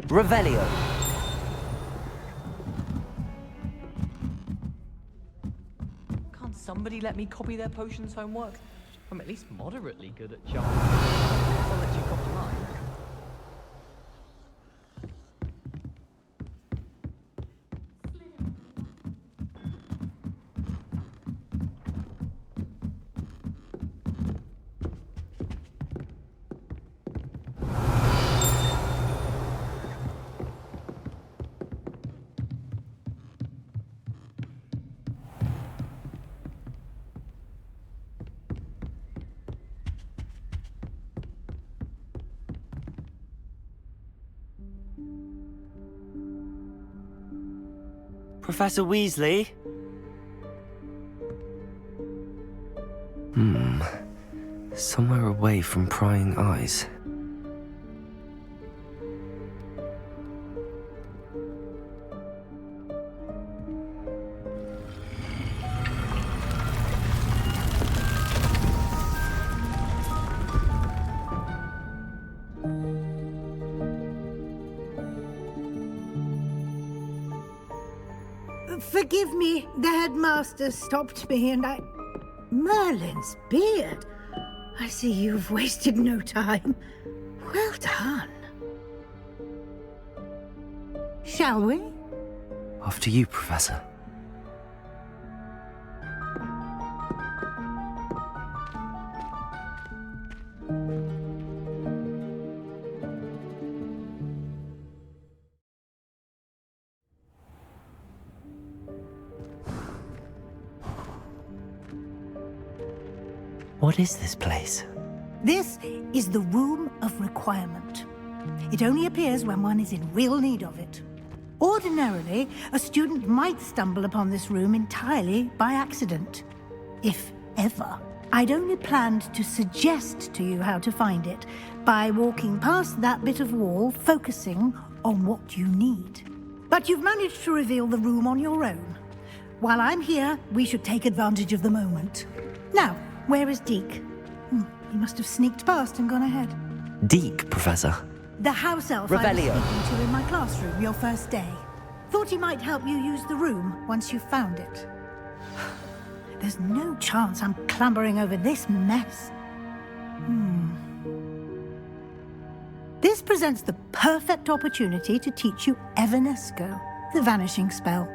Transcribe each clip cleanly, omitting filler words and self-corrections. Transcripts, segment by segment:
Revelio. Can't somebody let me copy their potions homework? I'm at least moderately good at jumping. I'll let you copy mine. Professor Weasley? Somewhere away from prying eyes. Forgive me, the headmaster stopped me and I... Merlin's beard. I see you've wasted no time. Well done. Shall we? After you, Professor. What is this place? This is the Room of Requirement. It only appears when one is in real need of it. Ordinarily, a student might stumble upon this room entirely by accident, if ever. I'd only planned to suggest to you how to find it by walking past that bit of wall, focusing on what you need. But you've managed to reveal the room on your own. While I'm here, we should take advantage of the moment. Now, where is Deke? He must have sneaked past and gone ahead. Deke, Professor. The house elf Revelio. I was speaking to in my classroom your first day. Thought he might help you use the room once you found it. There's no chance I'm clambering over this mess. This presents the perfect opportunity to teach you Evanesco, the vanishing spell.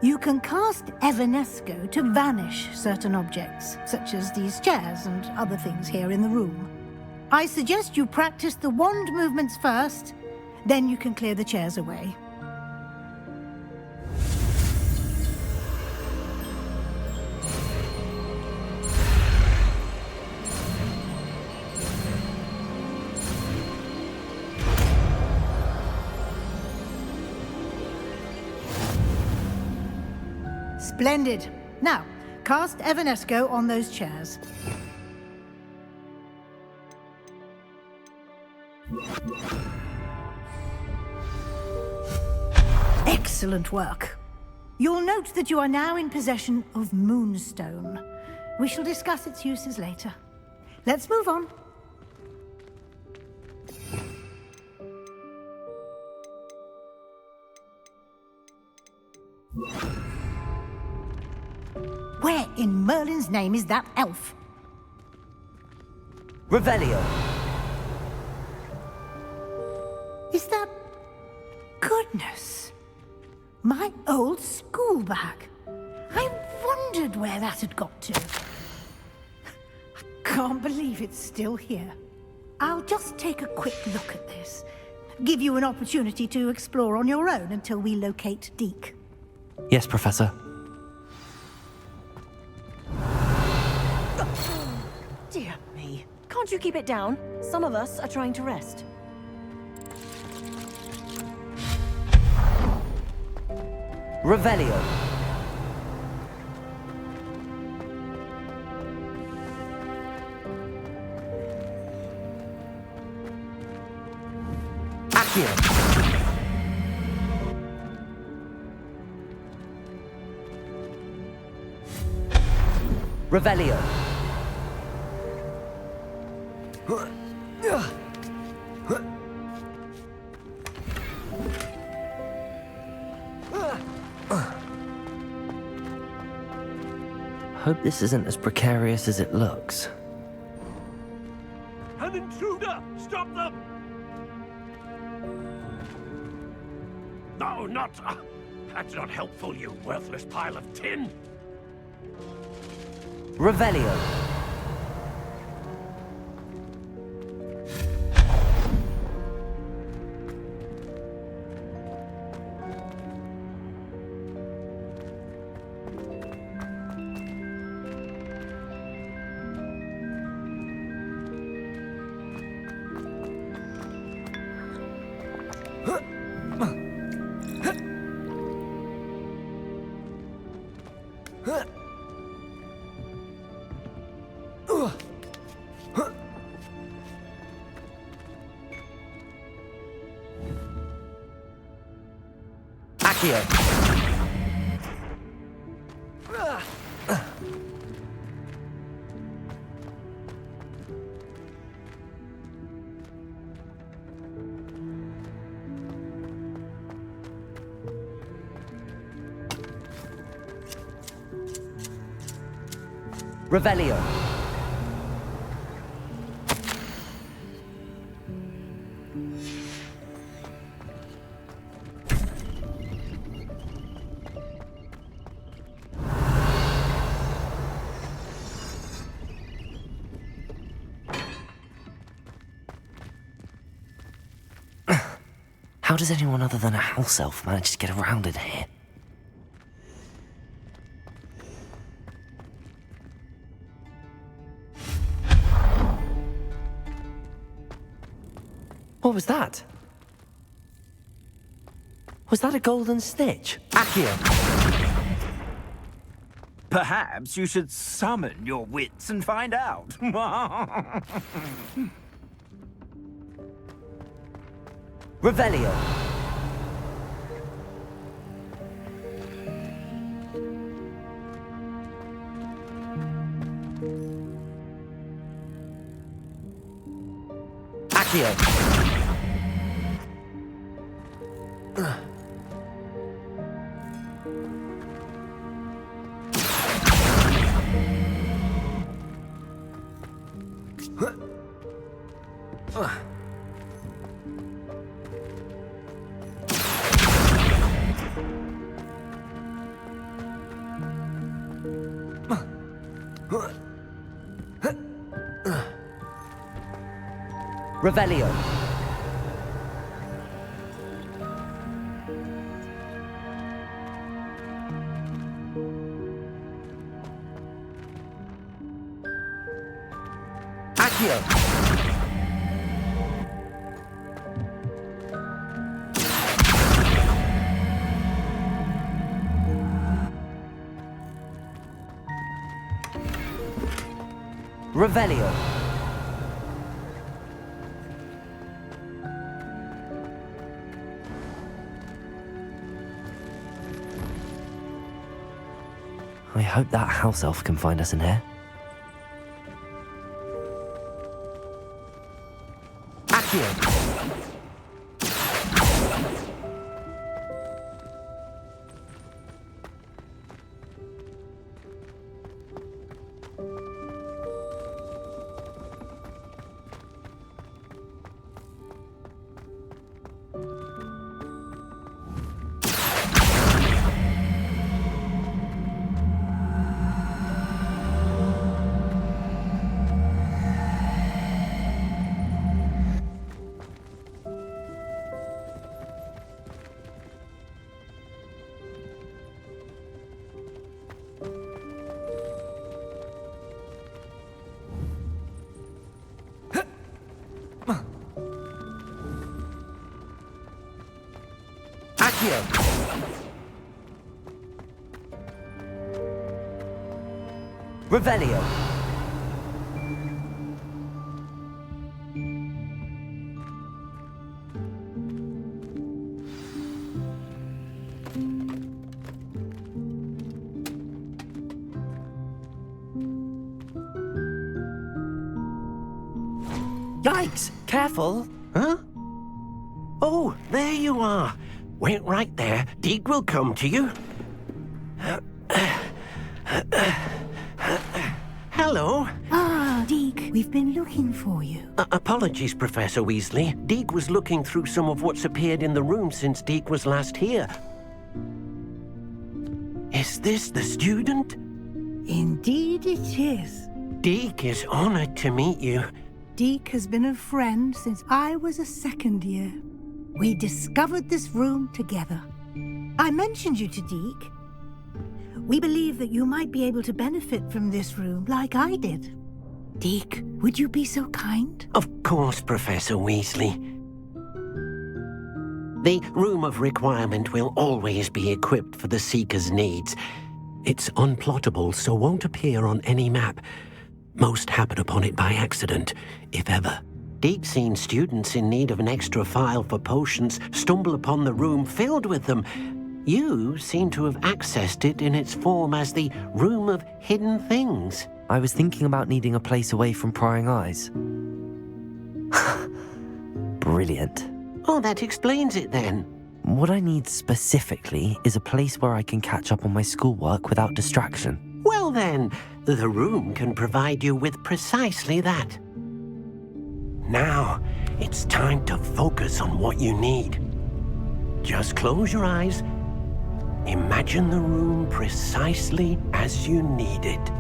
You can cast Evanesco to vanish certain objects, such as these chairs and other things here in the room. I suggest you practice the wand movements first, then you can clear the chairs away. Splendid. Now, cast Evanesco on those chairs. Excellent work. You'll note that you are now in possession of Moonstone. We shall discuss its uses later. Let's move on. Where in Merlin's name is that elf? Revelio. Is that... Goodness. My old school bag. I wondered where that had got to. I can't believe it's still here. I'll just take a quick look at this. Give you an opportunity to explore on your own until we locate Deke. Yes, Professor. Dear me. Can't you keep it down? Some of us are trying to rest. Revelio. Accio. Revelio. Hope this isn't as precarious as it looks. An intruder! Stop them! No, not... that's not helpful, you worthless pile of tin! Revelio. Accio. Revelio. How does anyone other than a house elf manage to get around in here? What was that? Was that a golden snitch? Accio. Perhaps you should summon your wits and find out. Revelio. Accio. Revelio. Accio. Revelio. I hope that house elf can find us in here. Accio. Accio. Revelio. Yikes! Careful! Huh? Oh, there you are. Wait right there. Deek will come to you. We've been looking for you. Apologies, Professor Weasley. Deke was looking through some of what's appeared in the room since Deke was last here. Is this the student? Indeed it is. Deke is honored to meet you. Deke has been a friend since I was a second year. We discovered this room together. I mentioned you to Deke. We believe that you might be able to benefit from this room like I did. Deke, would you be so kind? Of course, Professor Weasley. The Room of Requirement will always be equipped for the Seeker's needs. It's unplottable, so won't appear on any map. Most happen upon it by accident, if ever. Deke's seen students in need of an extra file for potions stumble upon the room filled with them. You seem to have accessed it in its form as the Room of Hidden Things. I was thinking about needing a place away from prying eyes. Brilliant. Oh, that explains it then. What I need specifically is a place where I can catch up on my schoolwork without distraction. Well then, the room can provide you with precisely that. Now, it's time to focus on what you need. Just close your eyes. Imagine the room precisely as you need it.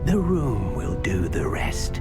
The room will do the rest.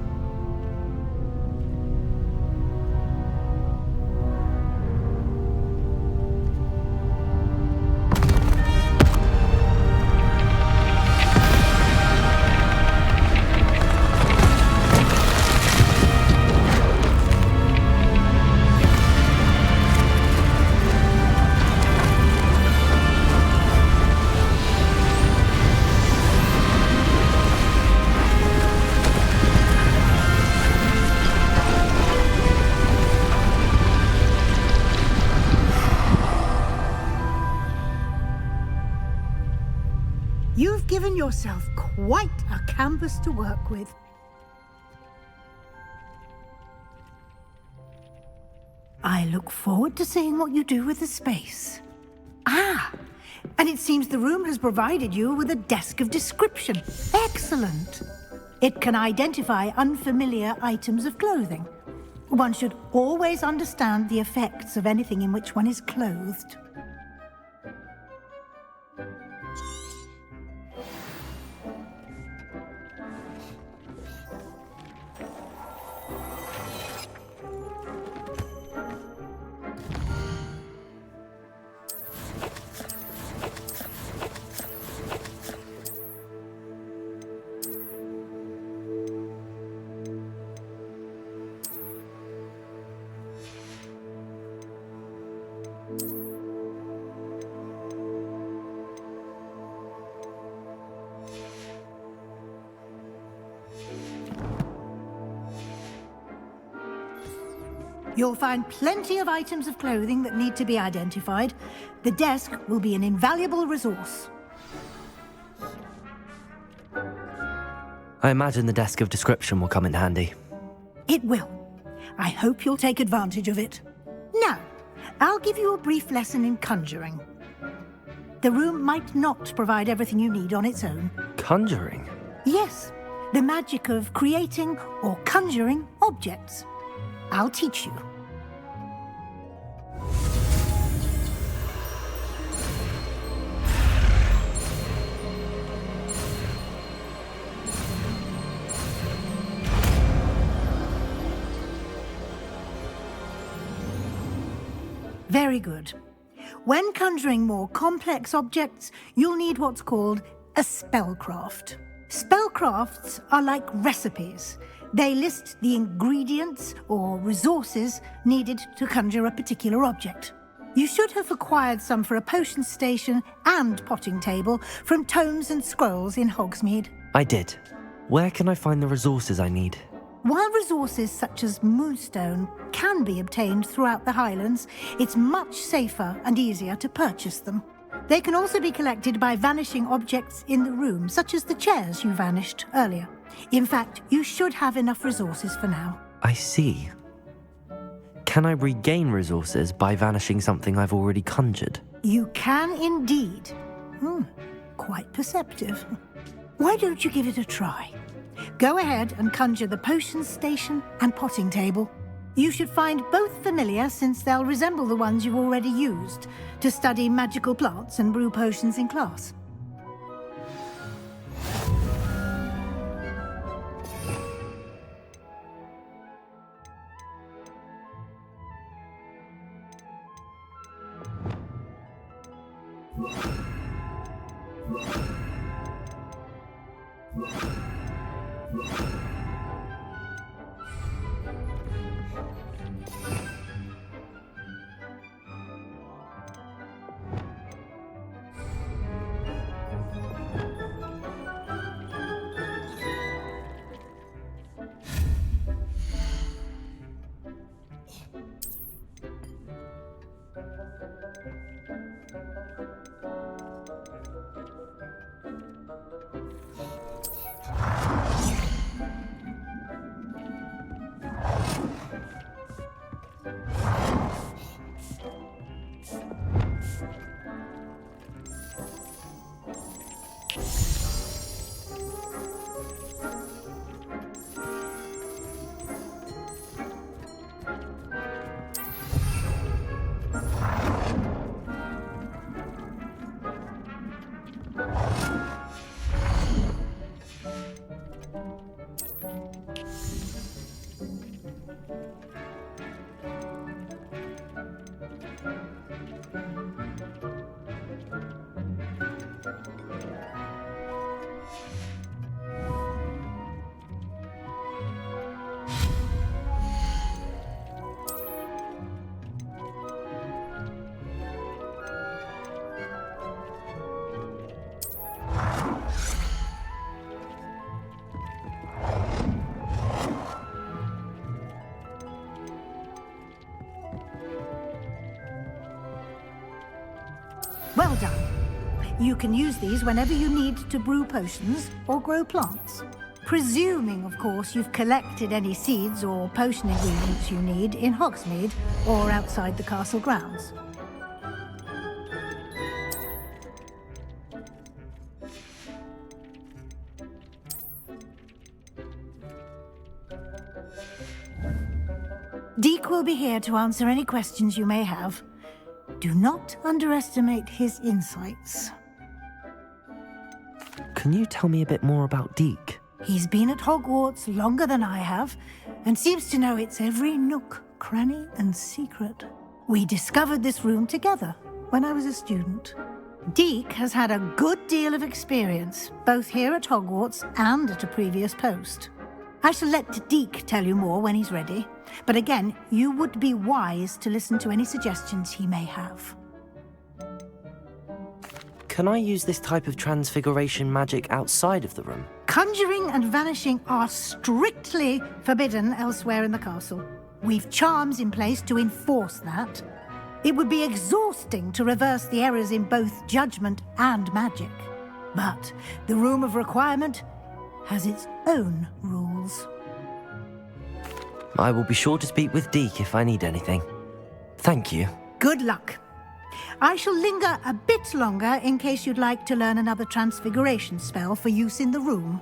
You've given yourself quite a canvas to work with. I look forward to seeing what you do with the space. Ah, and it seems the room has provided you with a desk of description. Excellent. It can identify unfamiliar items of clothing. One should always understand the effects of anything in which one is clothed. You'll find plenty of items of clothing that need to be identified. The desk will be an invaluable resource. I imagine the desk of description will come in handy. It will. I hope you'll take advantage of it. Now, I'll give you a brief lesson in conjuring. The room might not provide everything you need on its own. Conjuring? Yes, the magic of creating or conjuring objects. I'll teach you. Very good. When conjuring more complex objects, you'll need what's called a spellcraft. Spellcrafts are like recipes. They list the ingredients or resources needed to conjure a particular object. You should have acquired some for a potion station and potting table from tomes and scrolls in Hogsmeade. I did. Where can I find the resources I need? While resources such as moonstone can be obtained throughout the Highlands, it's much safer and easier to purchase them. They can also be collected by vanishing objects in the room, such as the chairs you vanished earlier. In fact, you should have enough resources for now. I see. Can I regain resources by vanishing something I've already conjured? You can indeed. Quite perceptive. Why don't you give it a try? Go ahead and conjure the potions station and potting table. You should find both familiar since they'll resemble the ones you've already used to study magical plants and brew potions in class. Well done. You can use these whenever you need to brew potions or grow plants. Presuming, of course, you've collected any seeds or potion ingredients you need in Hogsmeade or outside the castle grounds. Deek will be here to answer any questions you may have. Do not underestimate his insights. Can you tell me a bit more about Deek? He's been at Hogwarts longer than I have, and seems to know its every nook, cranny, and secret. We discovered this room together when I was a student. Deek has had a good deal of experience, both here at Hogwarts and at a previous post. I shall let Deek tell you more when he's ready, but again, you would be wise to listen to any suggestions he may have. Can I use this type of transfiguration magic outside of the room? Conjuring and vanishing are strictly forbidden elsewhere in the castle. We've charms in place to enforce that. It would be exhausting to reverse the errors in both judgment and magic. But the Room of Requirement has its own rules. I will be sure to speak with Deek if I need anything. Thank you. Good luck. I shall linger a bit longer in case you'd like to learn another transfiguration spell for use in the room.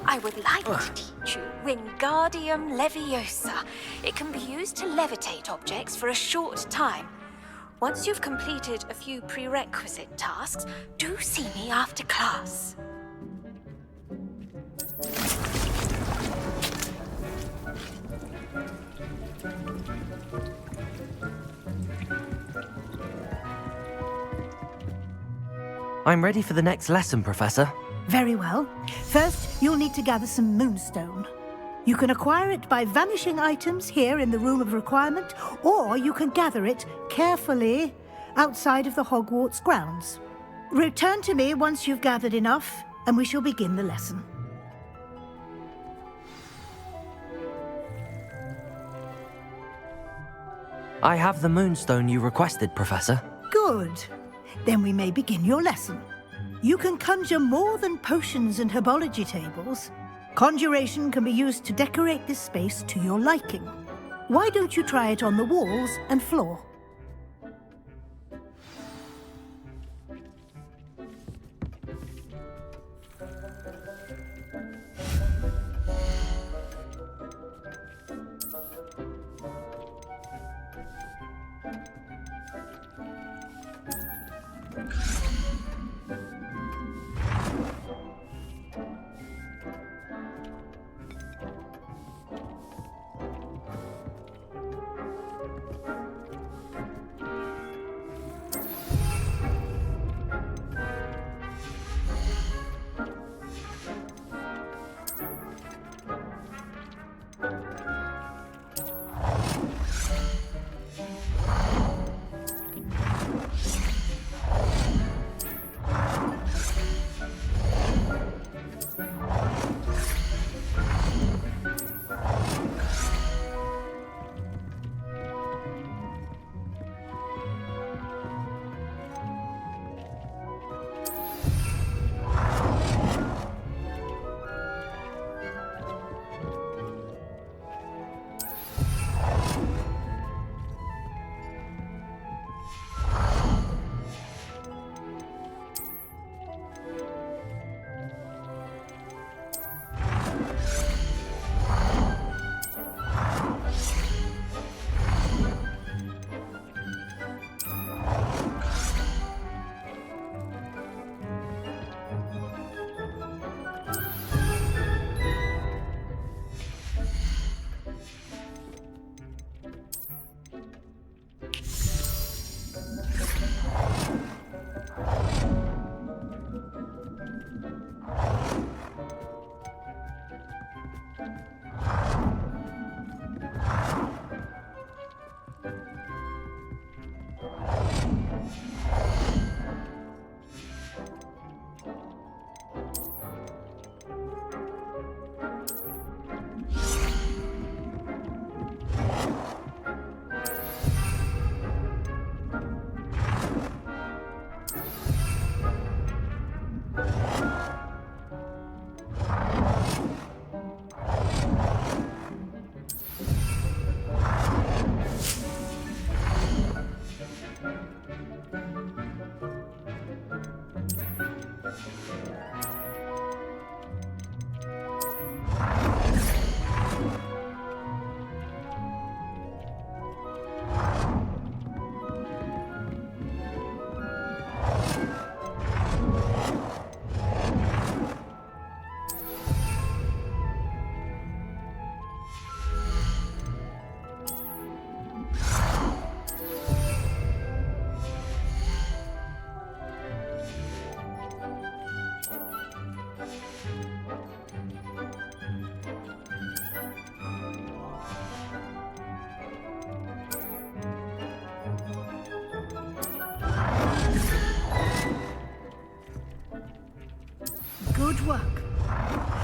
I would like to teach you Wingardium Leviosa. It can be used to levitate objects for a short time. Once you've completed a few prerequisite tasks, do see me after class. I'm ready for the next lesson, Professor. Very well. First, you'll need to gather some moonstone. You can acquire it by vanishing items here in the Room of Requirement, or you can gather it carefully outside of the Hogwarts grounds. Return to me once you've gathered enough, and we shall begin the lesson. I have the moonstone you requested, Professor. Good. Then we may begin your lesson. You can conjure more than potions and herbology tables. Conjuration can be used to decorate this space to your liking. Why don't you try it on the walls and floor? Good work.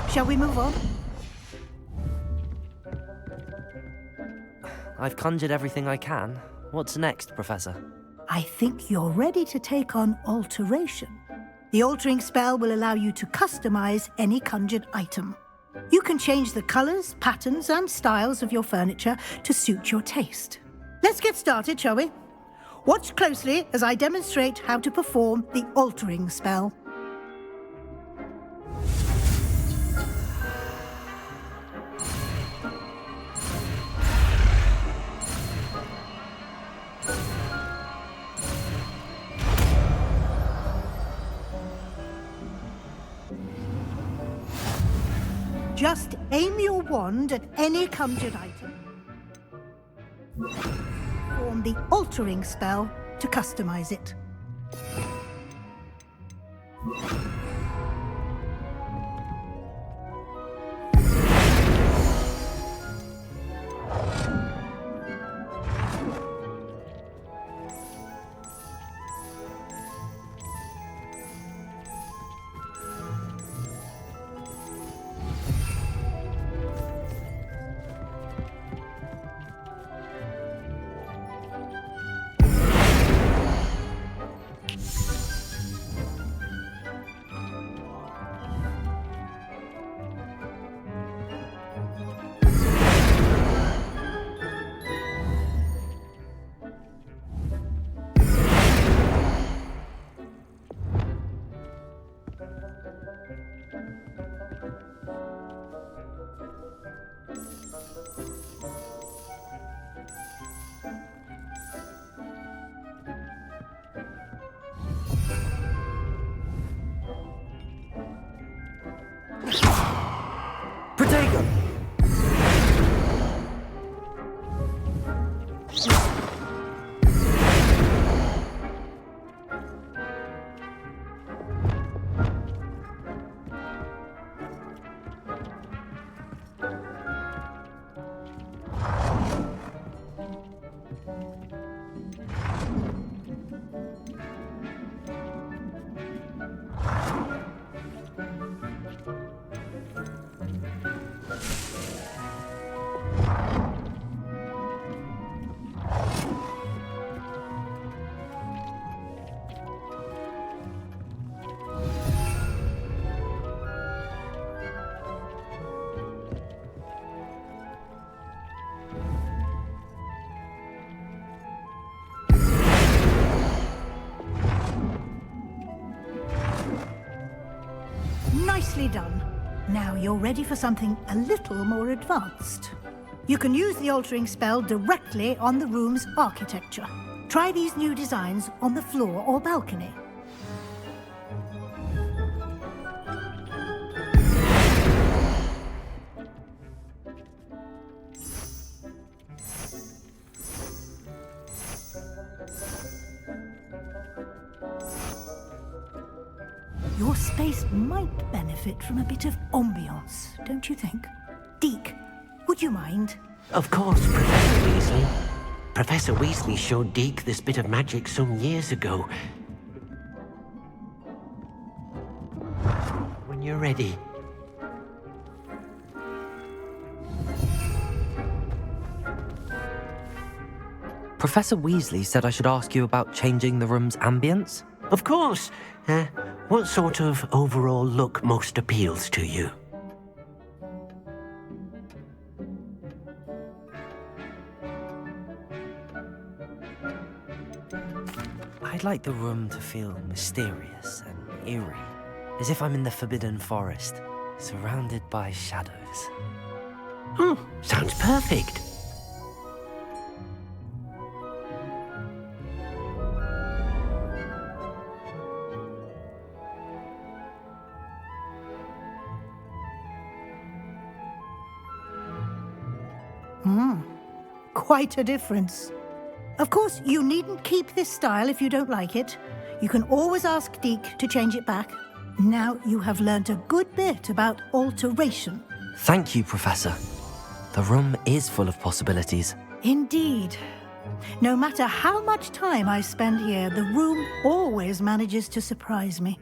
Shall we move on? I've conjured everything I can. What's next, Professor? I think you're ready to take on alteration. The altering spell will allow you to customize any conjured item. You can change the colors, patterns, and styles of your furniture to suit your taste. Let's get started, shall we? Watch closely as I demonstrate how to perform the altering spell. Just aim your wand at any conjured item. Form the altering spell to customize it. Protego! Nicely done. Now you're ready for something a little more advanced. You can use the altering spell directly on the room's architecture. Try these new designs on the floor or balcony. Your space might benefit from a bit of ambiance, don't you think? Deke, would you mind? Of course, Professor Weasley. Professor Weasley showed Deke this bit of magic some years ago. When you're ready. Professor Weasley said I should ask you about changing the room's ambience? Of course. What sort of overall look most appeals to you? I'd like the room to feel mysterious and eerie, as if I'm in the Forbidden Forest, surrounded by shadows. Oh, sounds perfect. Quite a difference. Of course, you needn't keep this style if you don't like it. You can always ask Deke to change it back. Now you have learnt a good bit about alteration. Thank you, Professor. The room is full of possibilities. Indeed. No matter how much time I spend here, the room always manages to surprise me.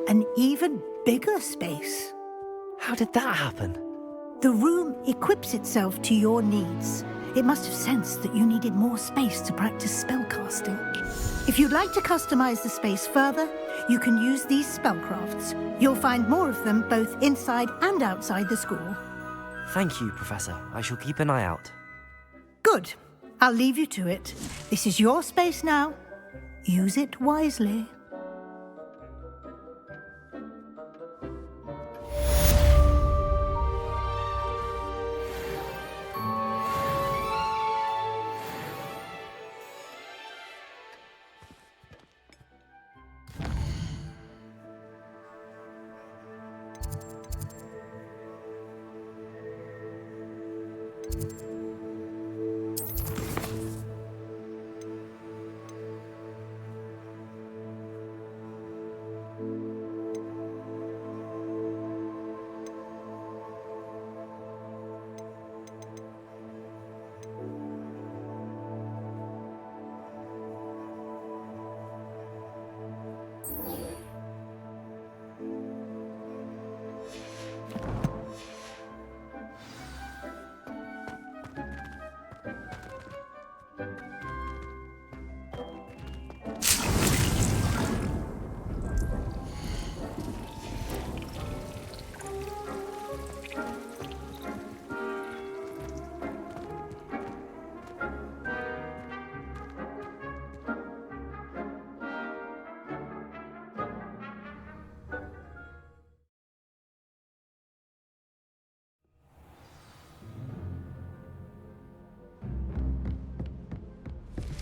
An even bigger space. How did that happen? The room equips itself to your needs. It must have sensed that you needed more space to practice spellcasting. If you'd like to customize the space further, you can use these spellcrafts. You'll find more of them both inside and outside the school. Thank you, Professor. I shall keep an eye out. Good. I'll leave you to it. This is your space now. Use it wisely.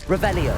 Revelio.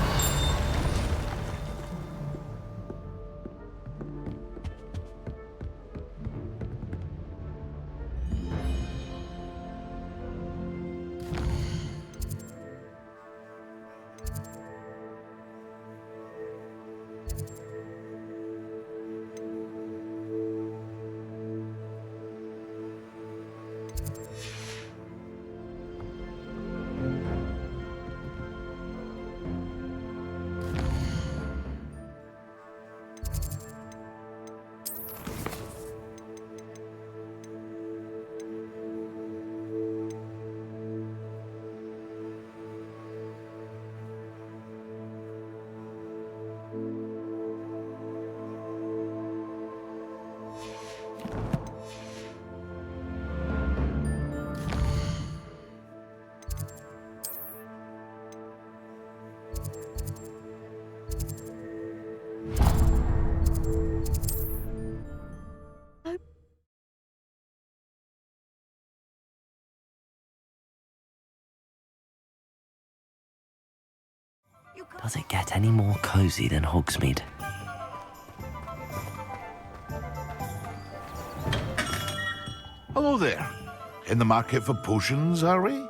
Does it get any more cozy than Hogsmeade? Hello there. In the market for potions, are we?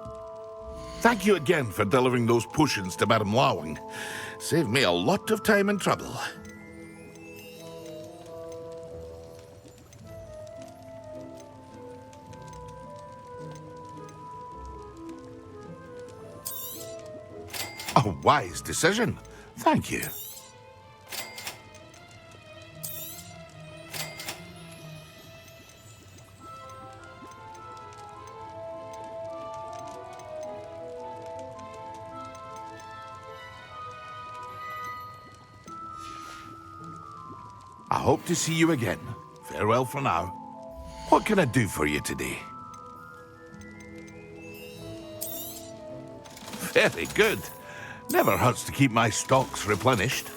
Thank you again for delivering those potions to Madame Lawing. Saved me a lot of time and trouble. A wise decision. Thank you. I hope to see you again. Farewell for now. What can I do for you today? Very good. Never hurts to keep my stocks replenished.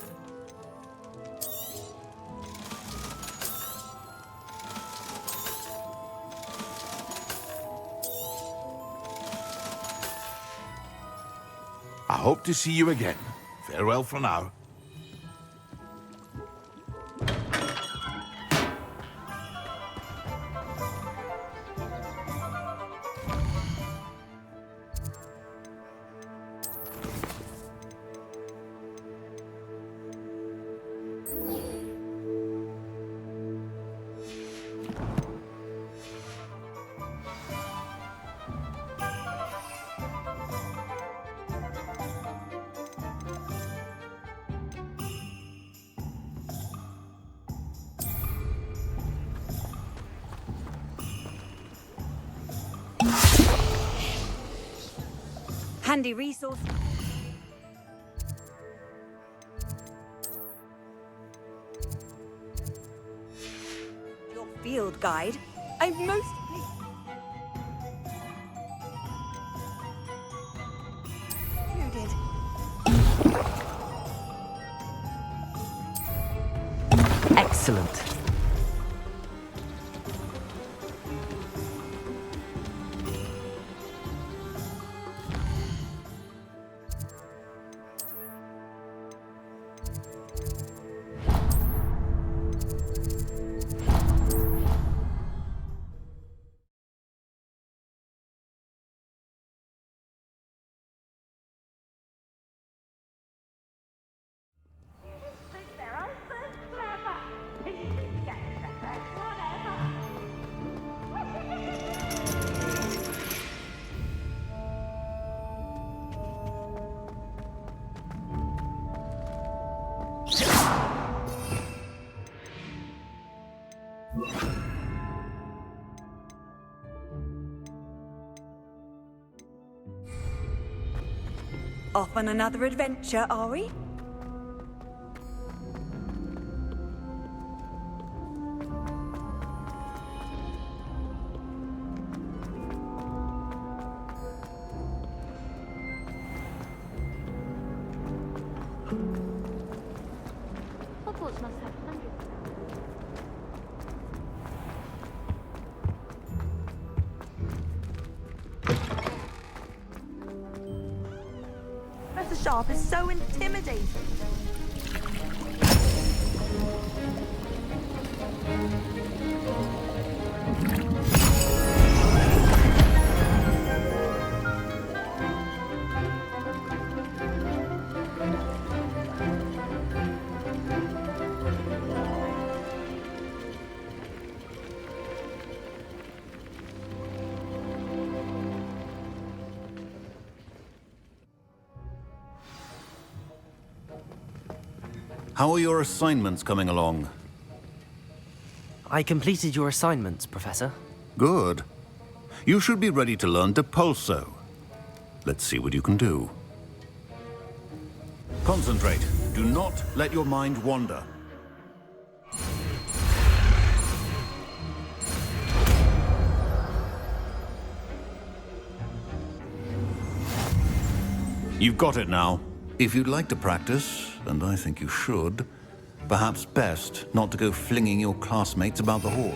I hope to see you again. Farewell for now. handy resource. Your field guide. I'm most included. Excellent. Off on another adventure, are we? Hogwarts must have hundreds. Professor Sharp is so intimidating. How are your assignments coming along? I completed your assignments, Professor. Good. You should be ready to learn Depulso. Let's see what you can do. Concentrate. Do not let your mind wander. You've got it now. If you'd like to practice, and I think you should, perhaps best not to go flinging your classmates about the halls.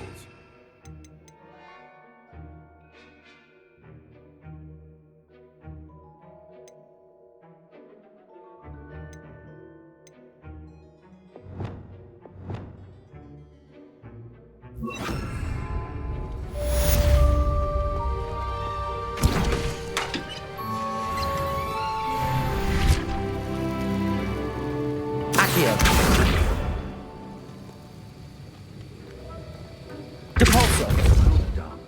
Well done.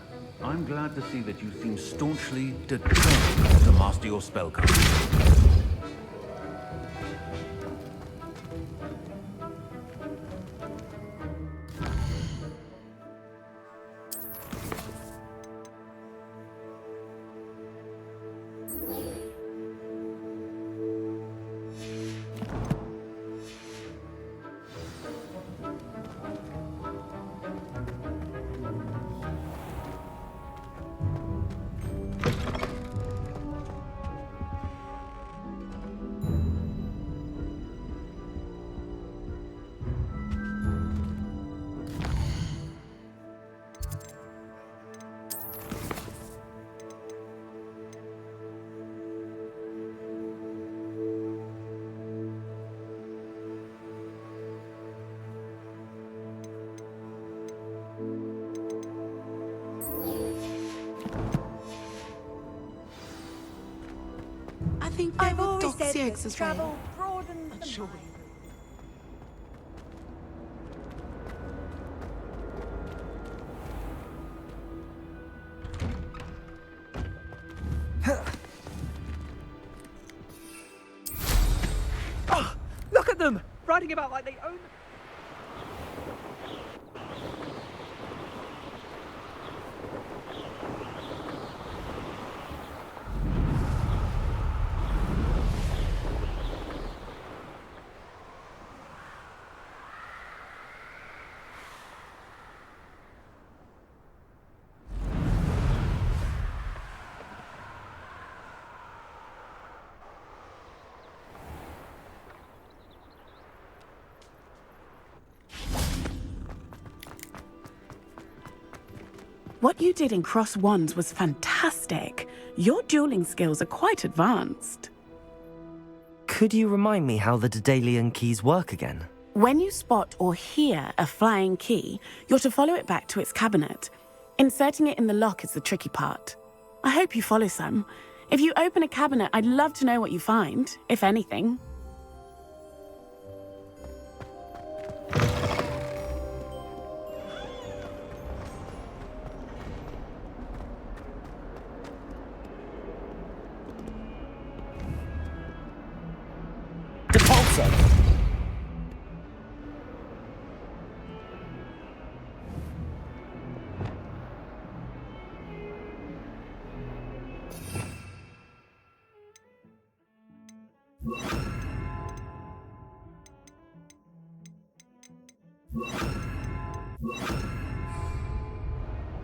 I'm glad to see that you seem staunchly determined to master your spellcasting. I think they I've were always said doxiers that as travel well. broadens the Sure. mind. Oh, look at them! Riding about like they own the... What you did in Cross Wands was fantastic. Your dueling skills are quite advanced. Could you remind me how the Daedalian keys work again? When you spot or hear a flying key, you're to follow it back to its cabinet. Inserting it in the lock is the tricky part. I hope you follow some. If you open a cabinet, I'd love to know what you find, if anything. Depulso.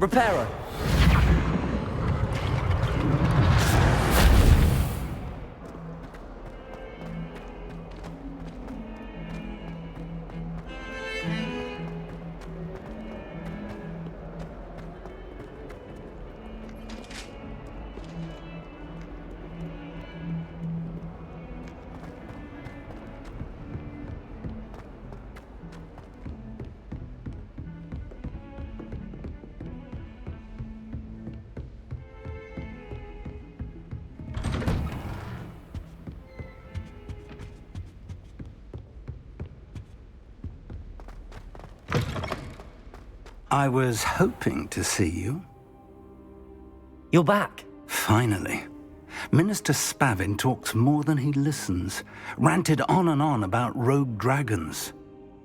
Reparo. I was hoping to see you. You're back. Finally. Minister Spavin talks more than he listens. Ranted on and on about rogue dragons.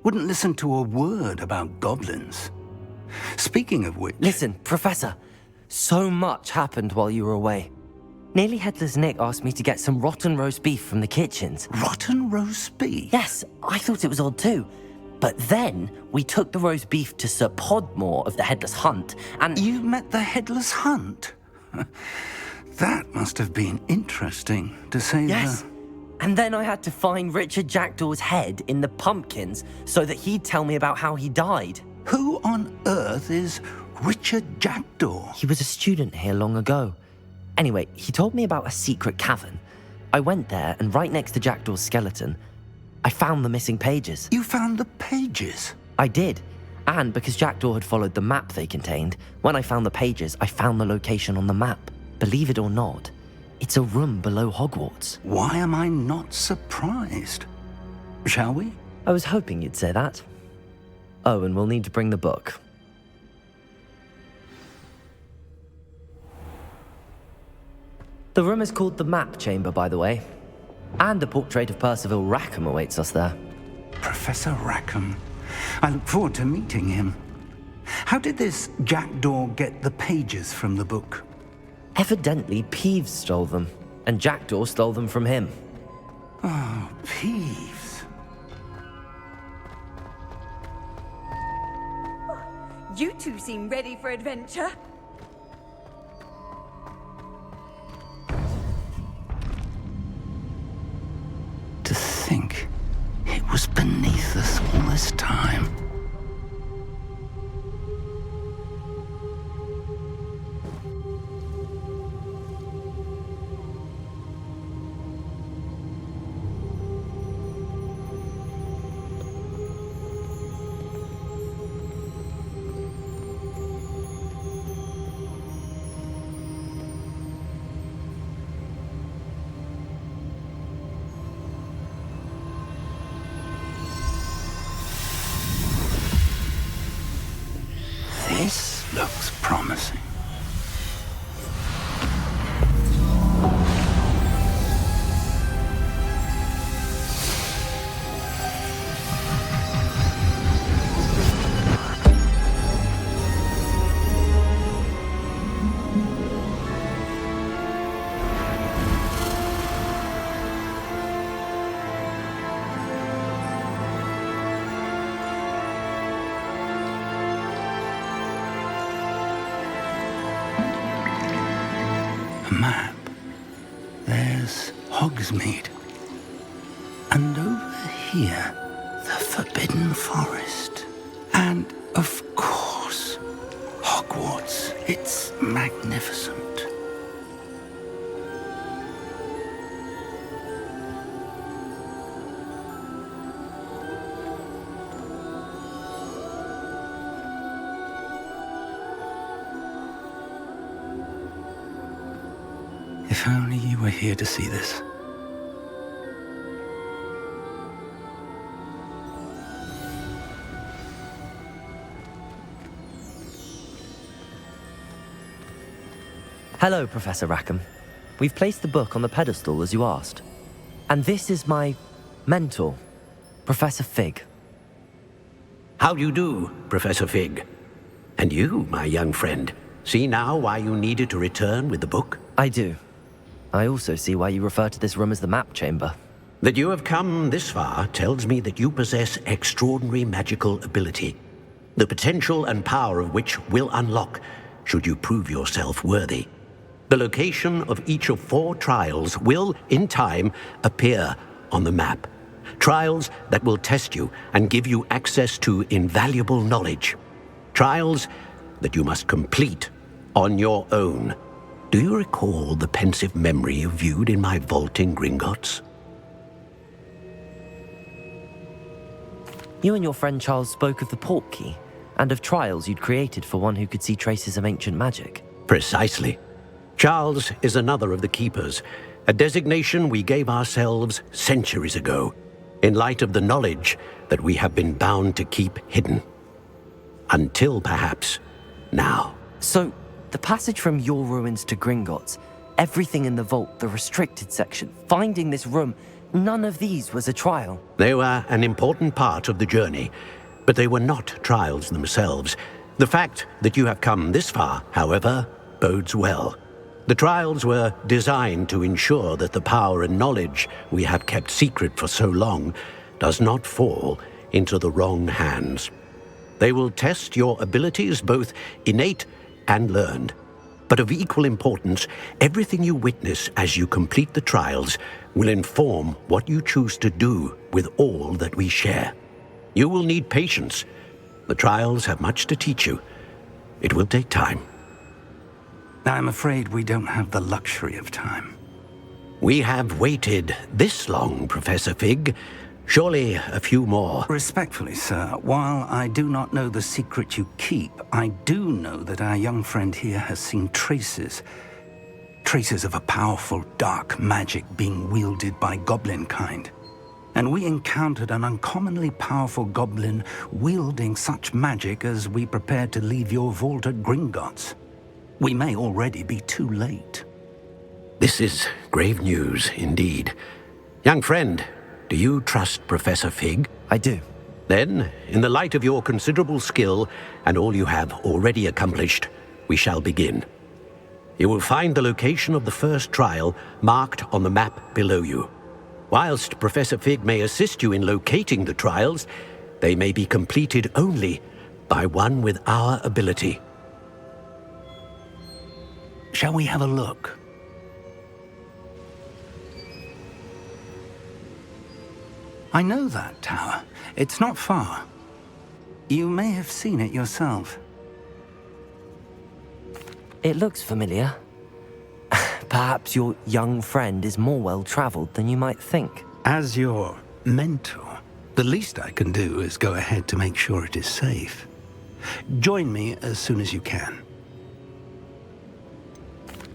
Wouldn't listen to a word about goblins. Speaking of which... Listen, Professor. So much happened while you were away. Nearly Headless Nick asked me to get some rotten roast beef from the kitchens. Rotten roast beef? Yes, I thought it was odd too. But then we took the roast beef to Sir Podmore of the Headless Hunt, and... You met the Headless Hunt? That must have been interesting, to say Yes. And then I had to find Richard Jackdaw's head in the pumpkins so that he'd tell me about how he died. Who on earth is Richard Jackdaw? He was a student here long ago. Anyway, he told me about a secret cavern. I went there, and right next to Jackdaw's skeleton, I found the missing pages. You found the pages? I did. And because Jackdaw had followed the map they contained, when I found the pages, I found the location on the map. Believe it or not, it's a room below Hogwarts. Why am I not surprised? Shall we? I was hoping you'd say that. Oh, and we'll need to bring the book. The room is called the Map Chamber, by the way. And a portrait of Percival Rackham awaits us there. Professor Rackham. I look forward to meeting him. How did this Jackdaw get the pages from the book? Evidently, Peeves stole them, and Jackdaw stole them from him. Oh, Peeves. You two seem ready for adventure. To think it was beneath us all this time. This looks promising. Map. There's Hogsmeade. And over here, the Forbidden Forest. And, of course, Hogwarts. It's magnificent. If only you were here to see this. Hello, Professor Rackham. We've placed the book on the pedestal as you asked. And this is my mentor, Professor Fig. How do you do, Professor Fig? And you, my young friend, see now why you needed to return with the book? I do. I also see why you refer to this room as the map chamber. That you have come this far tells me that you possess extraordinary magical ability, the potential and power of which will unlock should you prove yourself worthy. The location of each of 4 trials will, in time, appear on the map. Trials that will test you and give you access to invaluable knowledge. Trials that you must complete on your own. Do you recall the pensive memory you viewed in my vault in Gringotts? You and your friend Charles spoke of the port key and of trials you'd created for one who could see traces of ancient magic. Precisely. Charles is another of the keepers, a designation we gave ourselves centuries ago, in light of the knowledge that we have been bound to keep hidden. Until perhaps now. So, the passage from your ruins to Gringotts, everything in the vault, the restricted section, finding this room, none of these was a trial. They were an important part of the journey, but they were not trials themselves. The fact that you have come this far, however, bodes well. The trials were designed to ensure that the power and knowledge we have kept secret for so long does not fall into the wrong hands. They will test your abilities, both innate and learned. But of equal importance, everything you witness as you complete the trials will inform what you choose to do with all that we share. You will need patience. The trials have much to teach you. It will take time. I'm afraid we don't have the luxury of time. We have waited this long, Professor Fig. Surely a few more. Respectfully, sir, while I do not know the secret you keep, I do know that our young friend here has seen traces of a powerful dark magic being wielded by goblin kind. And we encountered an uncommonly powerful goblin wielding such magic as we prepared to leave your vault at Gringotts. We may already be too late. This is grave news indeed. Young friend, do you trust Professor Fig? I do. Then, in the light of your considerable skill and all you have already accomplished, we shall begin. You will find the location of the first trial marked on the map below you. Whilst Professor Fig may assist you in locating the trials, they may be completed only by one with our ability. Shall we have a look? I know that tower. It's not far. You may have seen it yourself. It looks familiar. Perhaps your young friend is more well-traveled than you might think. As your mentor, the least I can do is go ahead to make sure it is safe. Join me as soon as you can.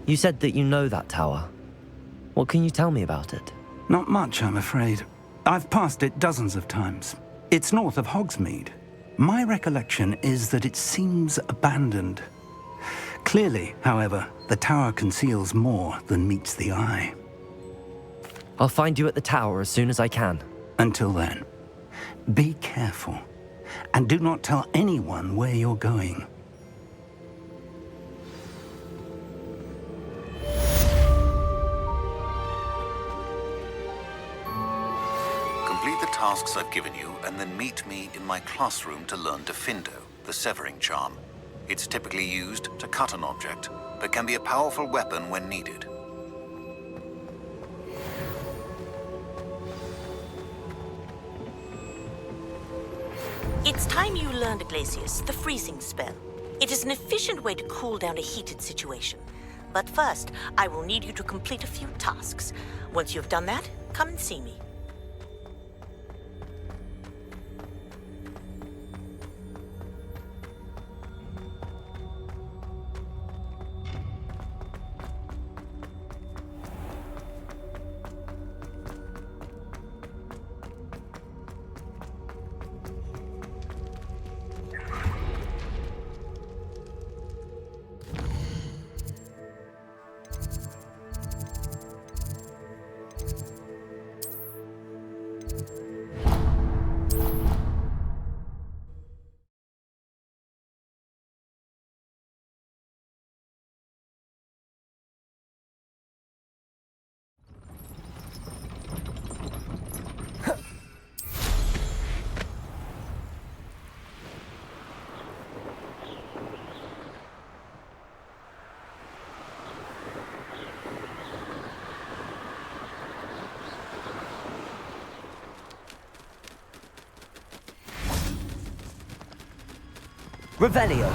You said that you know that tower. What can you tell me about it? Not much, I'm afraid. I've passed it dozens of times. It's north of Hogsmeade. My recollection is that it seems abandoned. Clearly, however, the tower conceals more than meets the eye. I'll find you at the tower as soon as I can. Until then, be careful, and do not tell anyone where you're going. Complete the tasks I've given you, and then meet me in my classroom to learn Defindo, the severing charm. It's typically used to cut an object, but can be a powerful weapon when needed. It's time you learned, Iglesias, the freezing spell. It is an efficient way to cool down a heated situation. But first, I will need you to complete a few tasks. Once you've done that, come and see me. Revelio.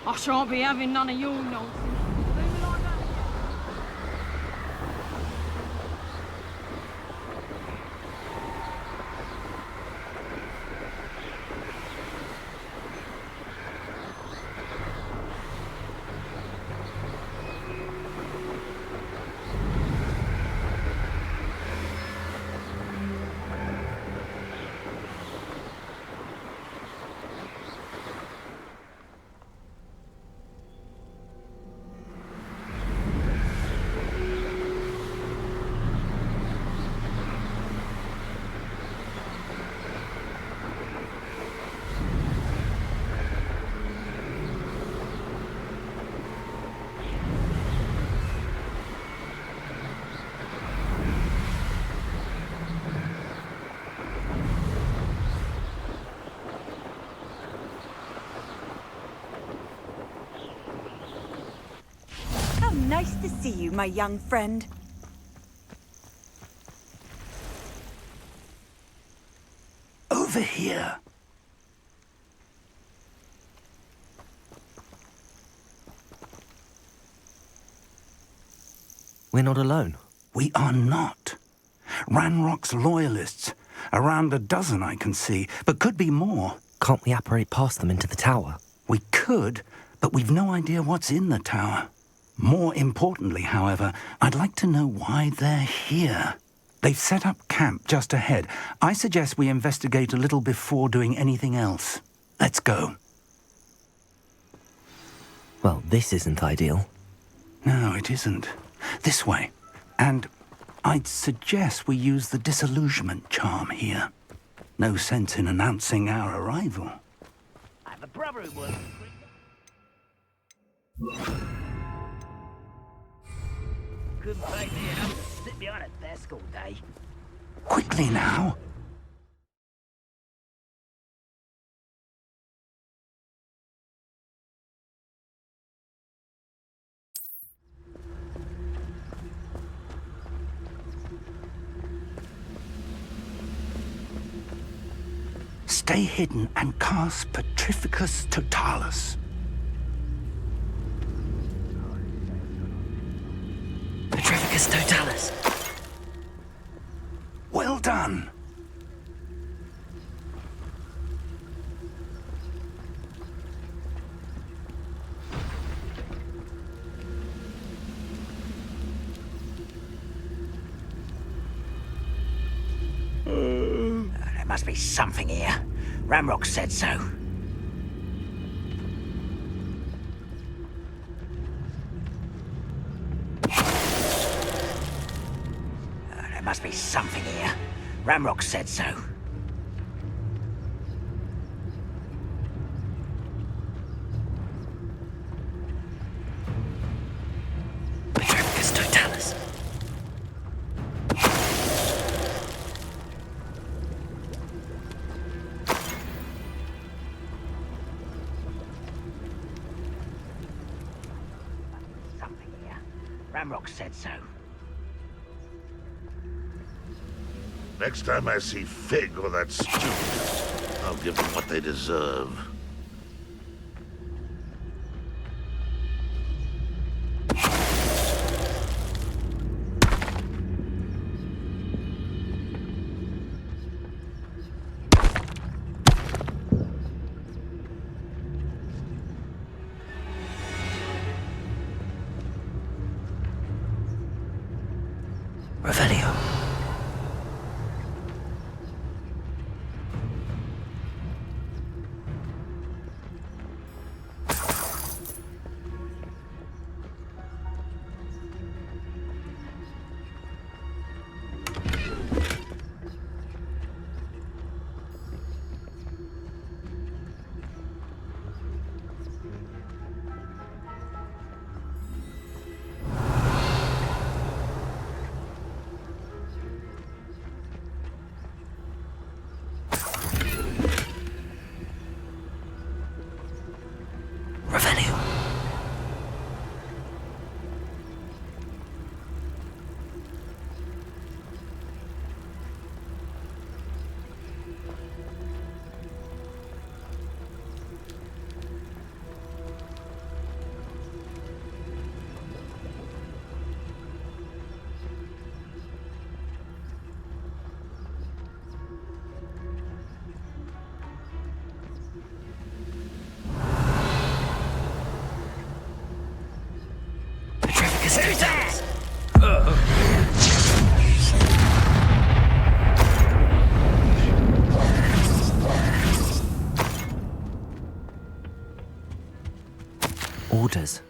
I shan't be having none of your nonsense. Nice to see you, my young friend. Over here. We're not alone. We are not. Ranrock's loyalists. Around a dozen I can see, but could be more. Can't we apparate past them into the tower? We could, but we've no idea what's in the tower. More importantly, however, I'd like to know why they're here. They've set up camp just ahead. I suggest we investigate a little before doing anything else. Let's go. Well, this isn't ideal. No, it isn't. This way. And I'd suggest we use the disillusionment charm here. No sense in announcing our arrival. I have a brother who works. Couldn't pay me enough to sit behind a desk all day. Quickly now. Stay hidden and cast Petrificus Totalis. Petrificus Totalis. Well done. must be something here. Ramrock said so. There must be something here. Ramrock said so. Petrificus totalis. Something here. Ramrock said so. Next time I see Fig or that student, I'll give them what they deserve. Revelio. Revelio. Petrificus totalis. Orders.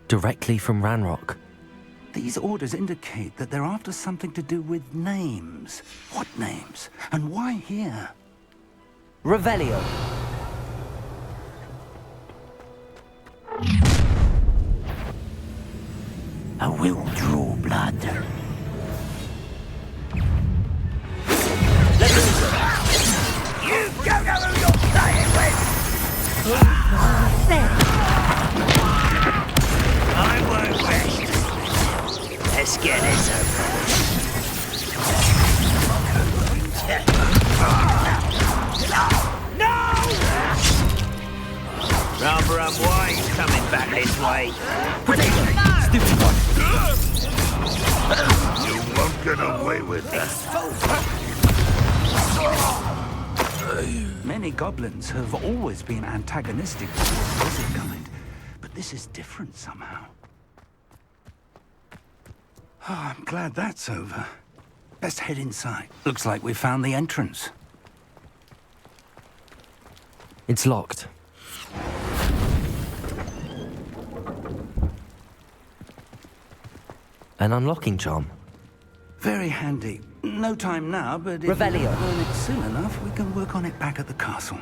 Directly from Ranrock. These orders indicate that they're after something to do with names. What names? And why here? Revelio. I will draw blood. You don't know who you're playing with! I won't rest. Let's get this over. No! Rather unwise coming back this way. Stupid one. You won't get away with that. Many goblins have always been antagonistic to the opposite kind, but this is different somehow. Oh, I'm glad that's over. Best head inside. Looks like we found the entrance. It's locked. An unlocking charm. Very handy. No time now, but if Revelio. you learn it soon enough, we can work on it back at the castle.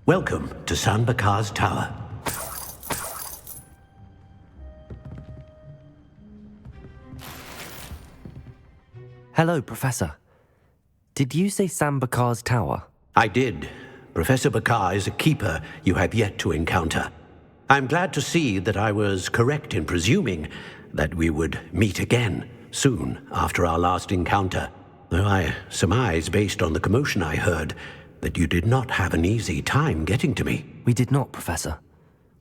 Welcome to Sanbakar's Tower. Hello, Professor. Did you say Sambakar's tower? I did. Professor Bakar is a keeper you have yet to encounter. I'm glad to see that I was correct in presuming that we would meet again soon after our last encounter. though I surmise, based on the commotion I heard, that you did not have an easy time getting to me. We did not, Professor.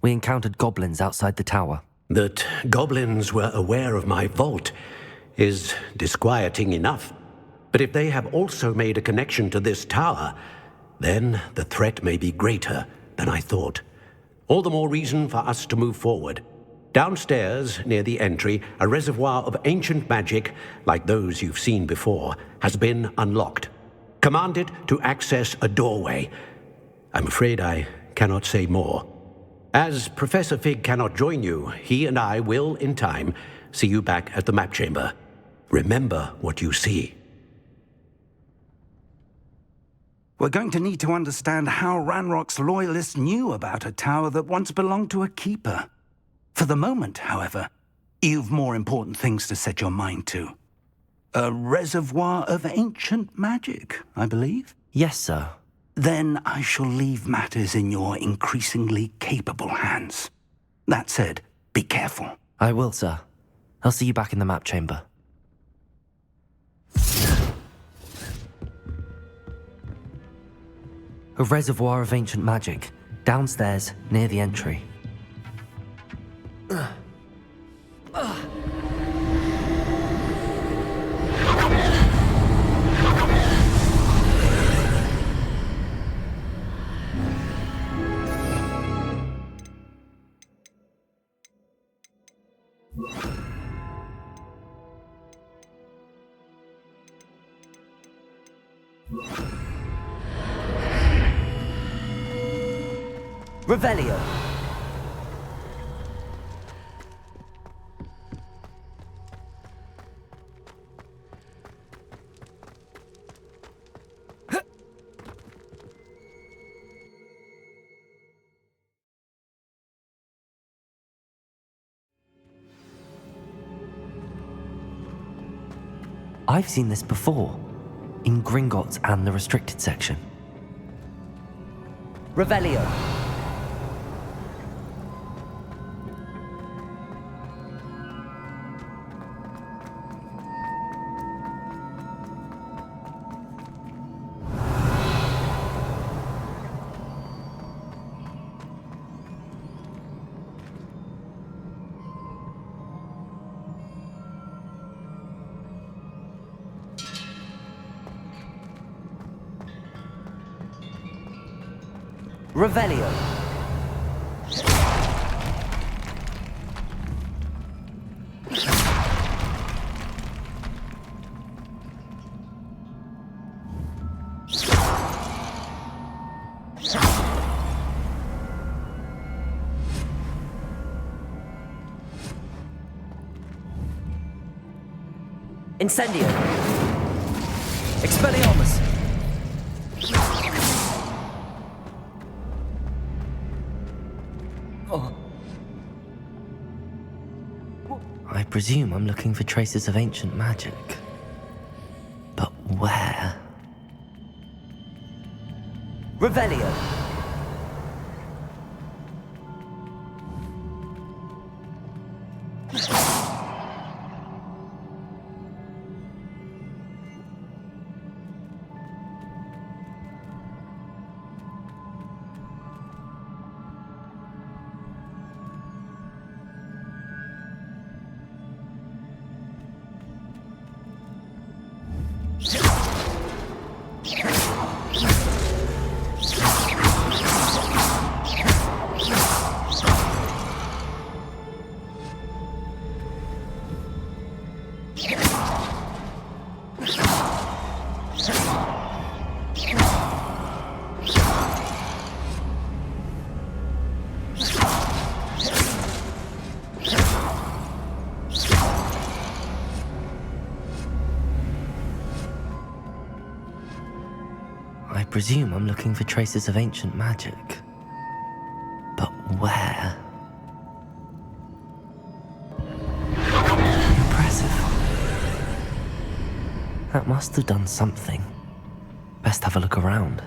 We encountered goblins outside the tower. That goblins were aware of my vault is disquieting enough. But if they have also made a connection to this tower, then the threat may be greater than I thought. All the more reason for us to move forward. Downstairs, near the entry, a reservoir of ancient magic, like those you've seen before, has been unlocked. Commanded to access a doorway. I'm afraid I cannot say more. As Professor Fig cannot join you, he and I will, in time, see you back at the map chamber. Remember what you see. We're going to need to understand how Ranrock's loyalists knew about a tower that once belonged to a keeper. For the moment, however, you've more important things to set your mind to. A reservoir of ancient magic, I believe? Yes, sir. Then I shall leave matters in your increasingly capable hands. That said, be careful. I will, sir. I'll see you back in the map chamber. A reservoir of ancient magic, downstairs near the entry. Revelio. I've seen this before, in Gringotts and the restricted section. Revelio. Revelio. Incendio. Expelliarmus. I presume I'm looking for traces of ancient magic. But where? Revelio. I presume I'm looking for traces of ancient magic. But where? Impressive. That must have done something. Best have a look around.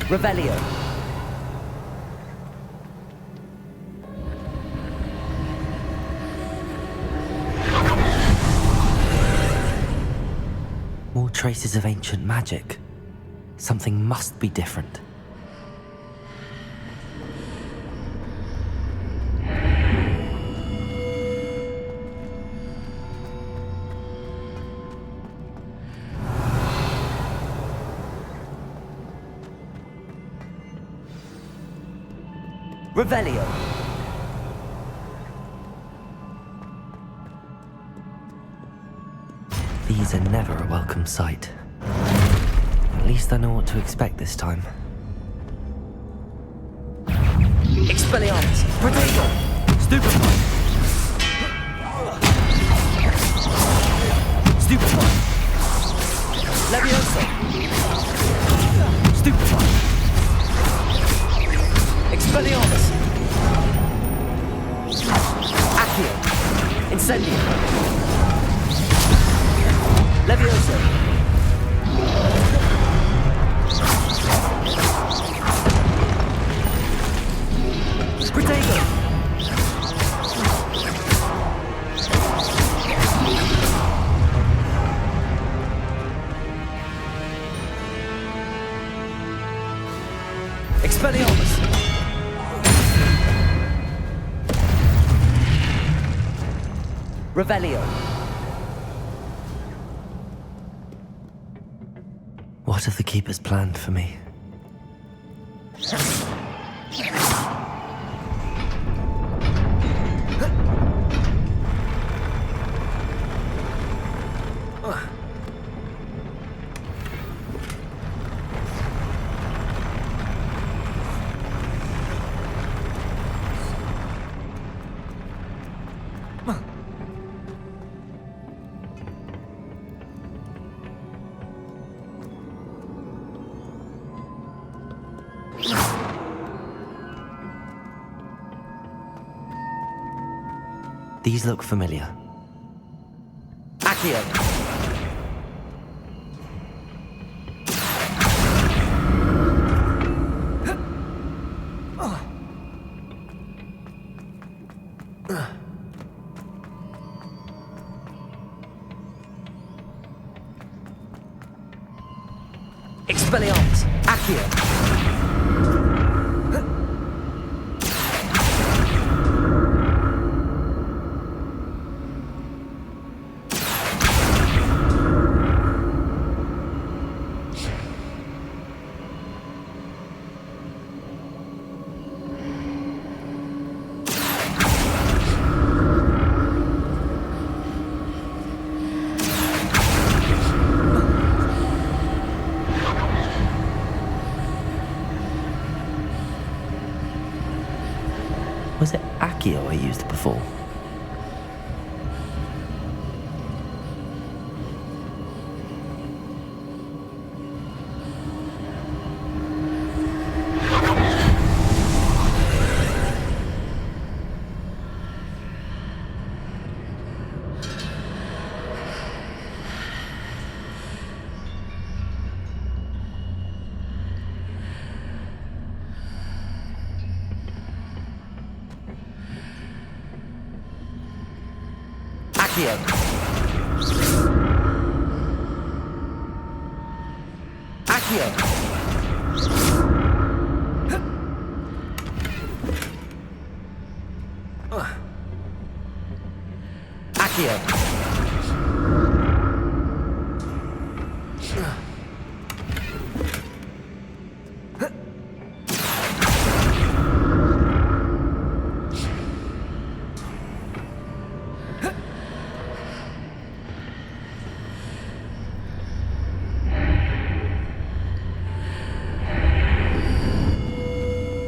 Revelio. More traces of ancient magic. Something must be different. Revelio. These are never a welcome sight. At least I know what to expect this time. Expelliarmus. Protego. Stupefy. Stupefy. Levioso. Stupefy. Expelliarmus. Accio. Incendio. Levioso. Protego. Expelliarmus. Revelio. What have the keepers planned for me? These look familiar. Accio. Expelliarmus. Accio. Was it Accio I used before? Accio. Accio. Accio.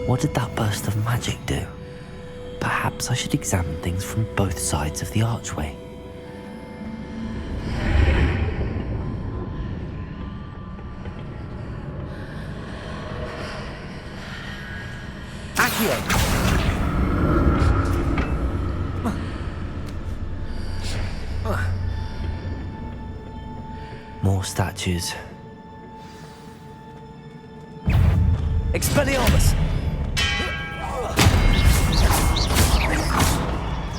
What did that burst of magic do? Perhaps I should examine things from both sides of the archway. Accio. More statues. Expelliarmus!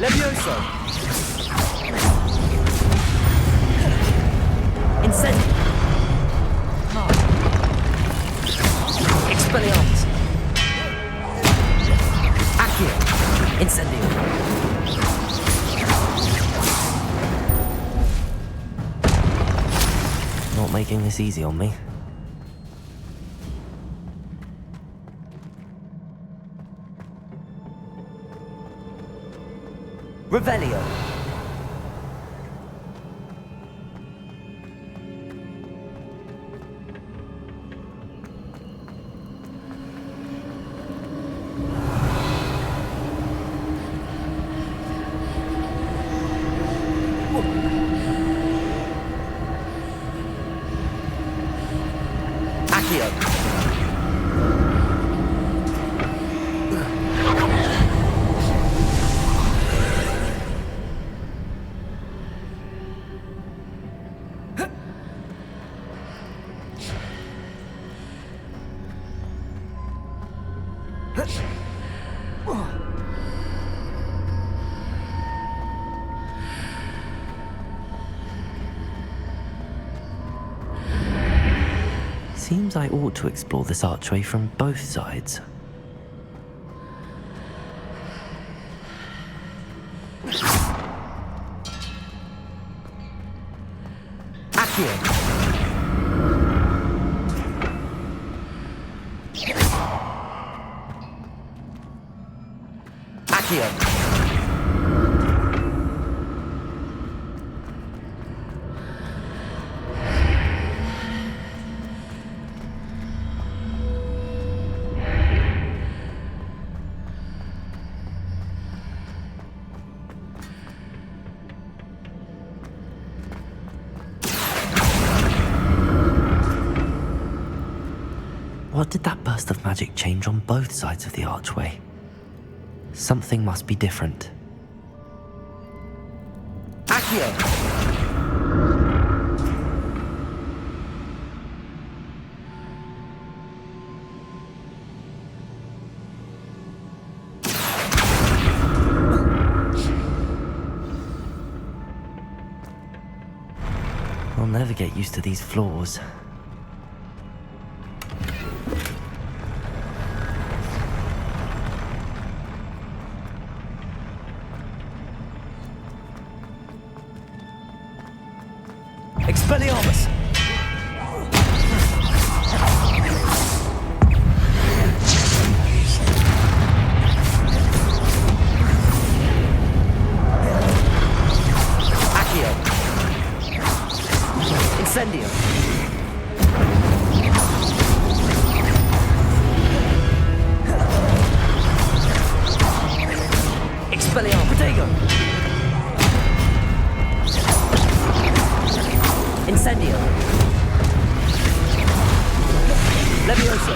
Levioso! Incendio! Expelliarmus! Accio! Incendio! Not making this easy on me. Revelio! Accio! Seems I ought to explore this archway from both sides. Accio! Accio! What did that burst of magic change on both sides of the archway? Something must be different. Accio! I'll never get used to these floors. Expelliarmus! Accio! Incendio! Expelliarmus! Protego! Incendio! Levioso!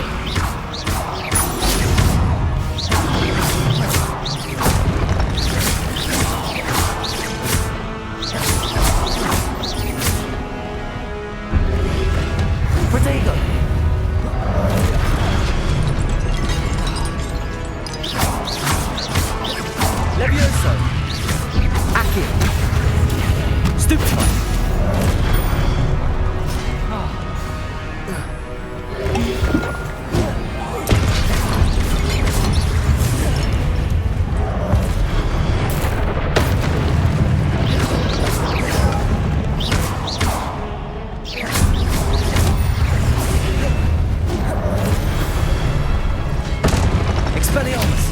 Protego! Levioso! Accio! Stupefy! Expelliarmus!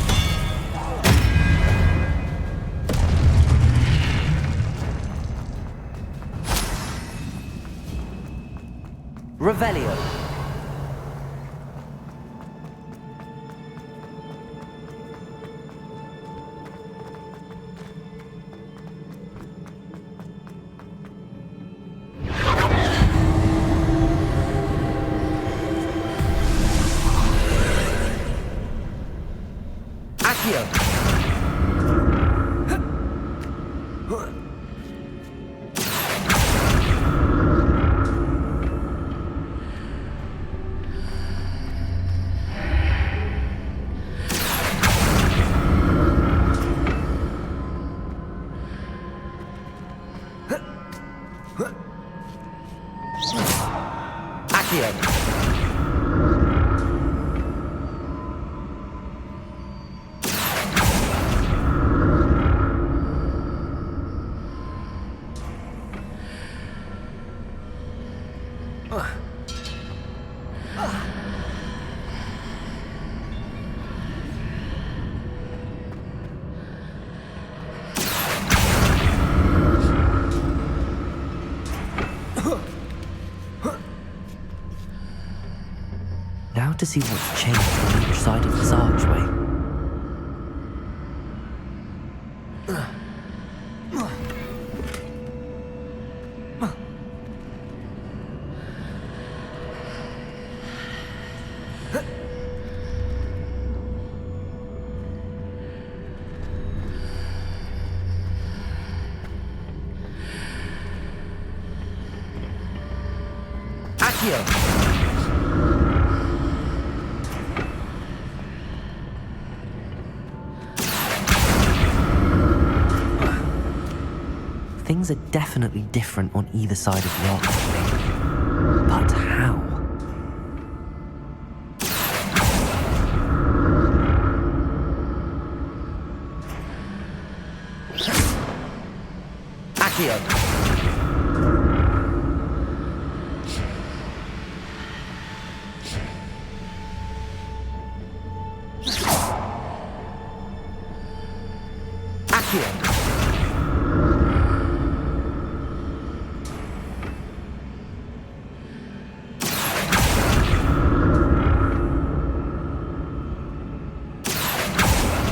Revelio! Accio! to see what's changed on each side of this archway. Things are definitely different on either side of the archway. But how? Accio!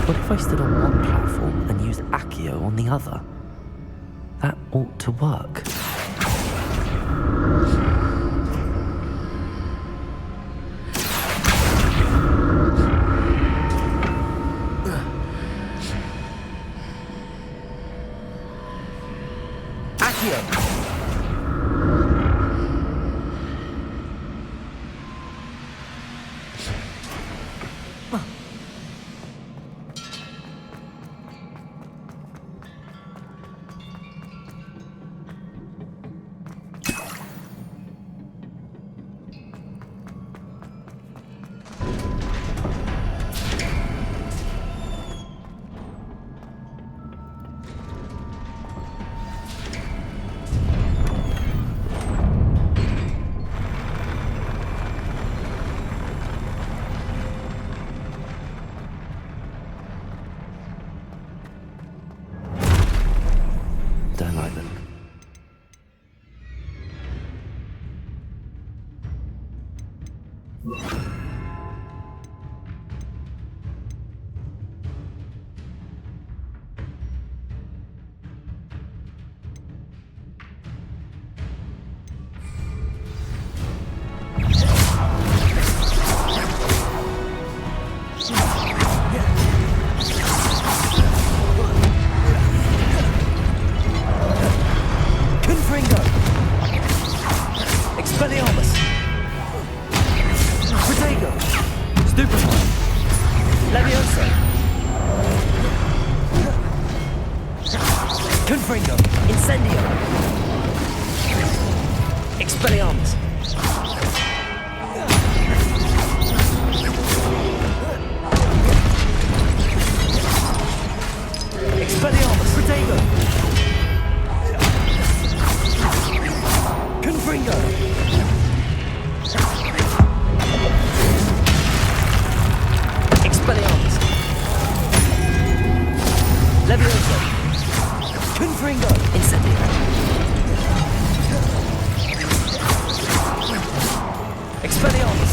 What if I stood on one platform and used Accio on the other? That ought to work. Accio! Don't like them. Confringo, Incendio, Expelliarmus, Expelliarmus, Protego, Confringo, Expelliarmus, Levioso, Confringo, Incendio, Expelliarmus,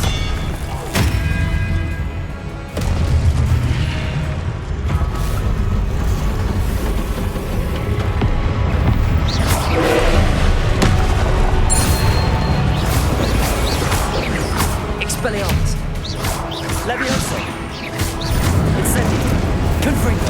Expelliarmus, Levioso, Incendio, Confringo,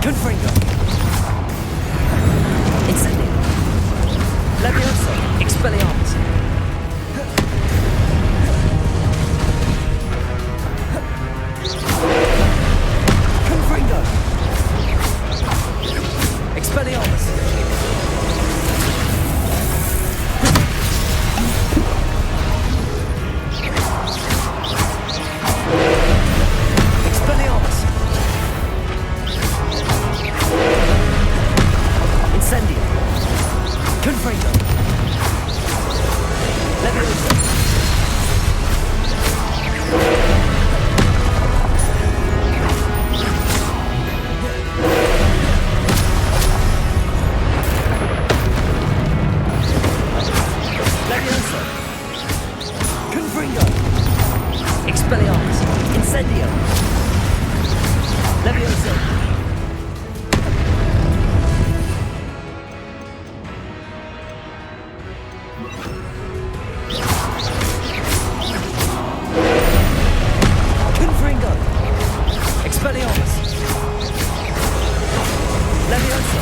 Confringo. Incendio. Levioso. Expelliarmus. Confringo. Expelliarmus. Expelliarmus. Incendio. Confringo. Levioso. Levioso. Confringo. Expelliarmus. Incendio. Levioso. Confringo. Expelliarmus. Levioso.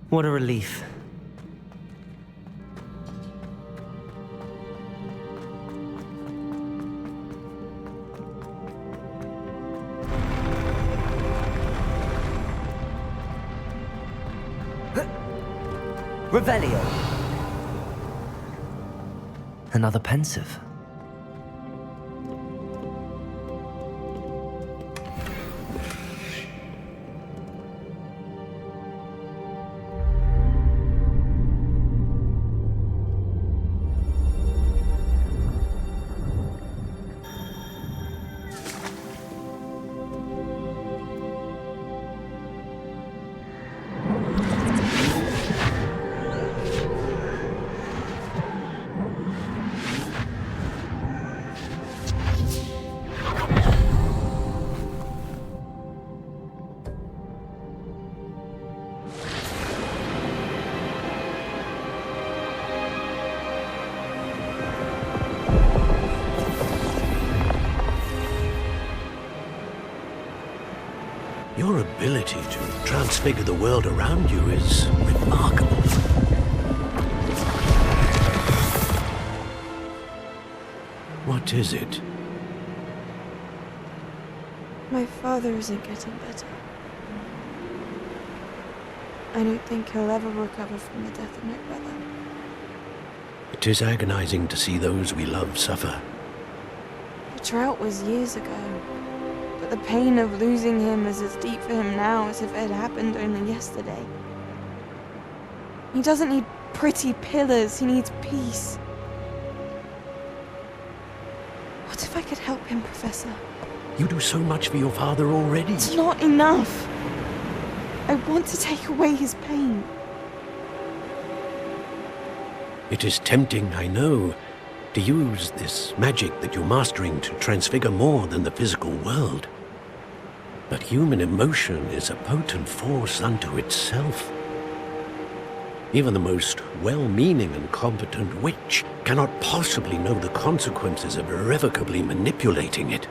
What a relief. Revelio. Another pensive. Your ability to transfigure the world around you is remarkable. What is it? My father isn't getting better. I don't think he'll ever recover from the death of my brother. It is agonizing to see those we love suffer. The drought was years ago, but the pain of losing him is as deep for him now as if it had happened only yesterday. He doesn't need pretty pillars, he needs peace. What if I could help him, Professor? You do so much for your father already. It's not enough. I want to take away his pain. It is tempting, I know, to use this magic that you're mastering to transfigure more than the physical world. But human emotion is a potent force unto itself. Even the most well-meaning and competent witch cannot possibly know the consequences of irrevocably manipulating it.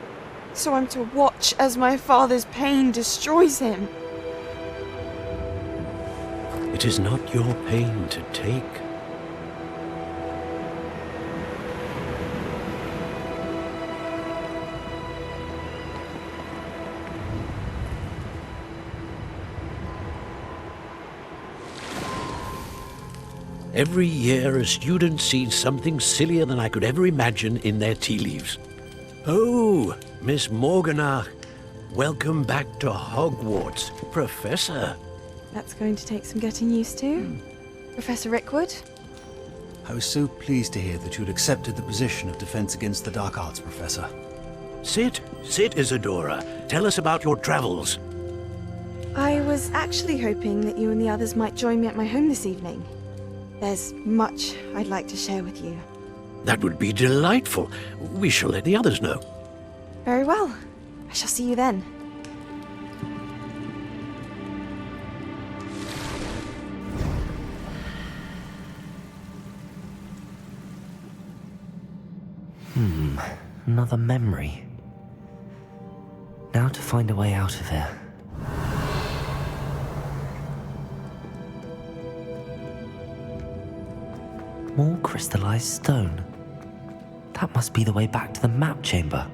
So I'm to watch as my father's pain destroys him. It is not your pain to take. Every year, a student sees something sillier than I could ever imagine in their tea leaves. Oh, Miss Morganach, welcome back to Hogwarts, Professor. That's going to take some getting used to. Professor Rickwood? I was so pleased to hear that you'd accepted the position of Defense Against the Dark Arts, Professor. Sit, Isadora. Tell us about your travels. I was actually hoping that you and the others might join me at my home this evening. There's much I'd like to share with you. That would be delightful. We shall let the others know. Very well. I shall see you then. Another memory. Now to find a way out of here. More crystallized stone. That must be the way back to the map chamber.